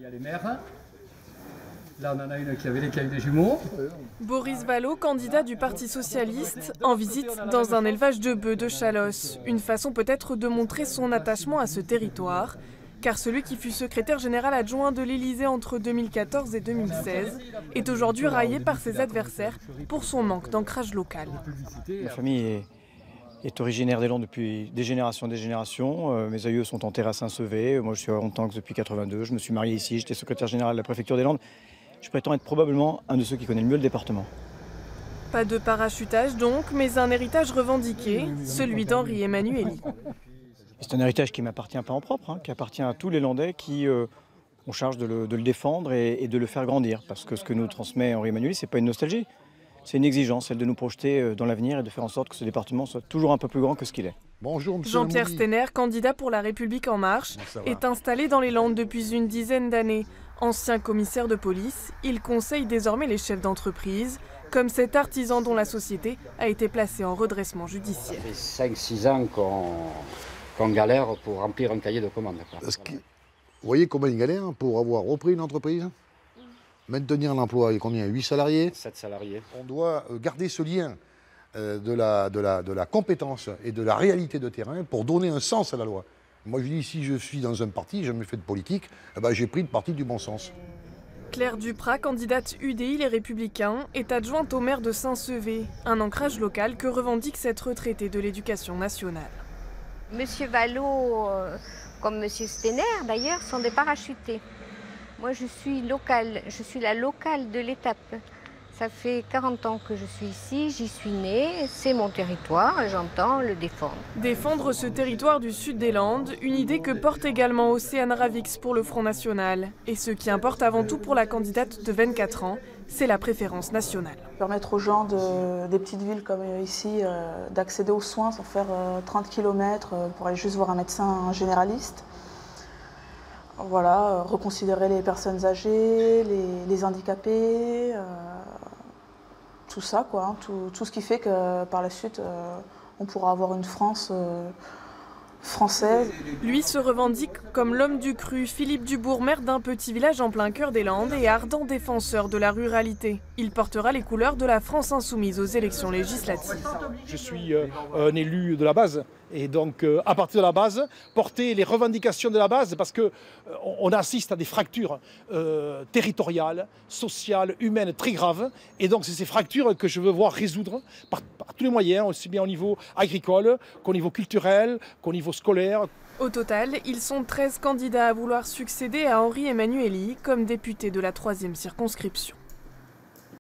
a les mères. Là, on en a une qui avait les cailles des jumeaux. Boris Vallaud, candidat du Parti socialiste, en visite dans un élevage de bœufs de Chalosse. Une façon peut-être de montrer son attachement à ce territoire, car celui qui fut secrétaire général adjoint de l'Élysée entre 2014 et 2016 est aujourd'hui raillé par ses adversaires pour son manque d'ancrage local. Ma famille est originaire des Landes depuis des générations. Mes aïeux sont enterrés à Saint-Sevé. Moi, je suis à Hontanx depuis 82. Je me suis marié ici. J'étais secrétaire général de la préfecture des Landes. Je prétends être probablement un de ceux qui connaît le mieux le département. Pas de parachutage donc, mais un héritage revendiqué, celui d'Henri Emmanuelli. C'est un héritage qui ne m'appartient pas en propre, qui appartient à tous les Landais qui ont charge de le défendre et de le faire grandir. Parce que ce que nous transmet Henri Emmanuelli, ce n'est pas une nostalgie, c'est une exigence, celle de nous projeter dans l'avenir et de faire en sorte que ce département soit toujours un peu plus grand que ce qu'il est. Bonjour, Jean-Pierre Steiner, candidat pour La République En Marche, est installé dans les Landes depuis une dizaine d'années. Ancien commissaire de police, il conseille désormais les chefs d'entreprise, comme cet artisan dont la société a été placée en redressement judiciaire. Ça fait 5-6 ans qu'on galère pour remplir un cahier de commande. Vous voyez combien il galère pour avoir repris une entreprise, maintenir l'emploi, il y a combien, 8 salariés? 7 salariés. On doit garder ce lien de la compétence et de la réalité de terrain pour donner un sens à la loi. Moi je dis, si je suis dans un parti, j'ai jamais fait de politique, j'ai pris le parti du bon sens. Claire Duprat, candidate UDI Les Républicains, est adjointe au maire de Saint-Sevé, un ancrage local que revendique cette retraitée de l'éducation nationale. Monsieur Vallaud, comme Monsieur Steiner d'ailleurs, sont des parachutés. Moi je suis locale, je suis la locale de l'étape. Ça fait 40 ans que je suis ici, j'y suis née, c'est mon territoire et j'entends le défendre. Défendre ce territoire du sud des Landes, une idée que porte également Océane Ravix pour le Front National. Et ce qui importe avant tout pour la candidate de 24 ans, c'est la préférence nationale. Permettre aux gens des petites villes comme ici d'accéder aux soins sans faire 30 km pour aller juste voir un médecin généraliste. Voilà, reconsidérer les personnes âgées, les handicapés, tout ça, quoi, tout ce qui fait que par la suite, on pourra avoir une France française. Lui se revendique comme l'homme du cru, Philippe Dubourg, maire d'un petit village en plein cœur des Landes et ardent défenseur de la ruralité. Il portera les couleurs de la France insoumise aux élections législatives. Je suis un élu de la base et donc à partir de la base, porter les revendications de la base parce qu'on assiste à des fractures territoriales, sociales, humaines très graves et donc c'est ces fractures que je veux voir résoudre par tous les moyens, aussi bien au niveau agricole qu'au niveau culturel, qu'au niveau scolaire. Au total, ils sont 13 candidats à vouloir succéder à Henri Emmanuelli comme député de la 3e circonscription.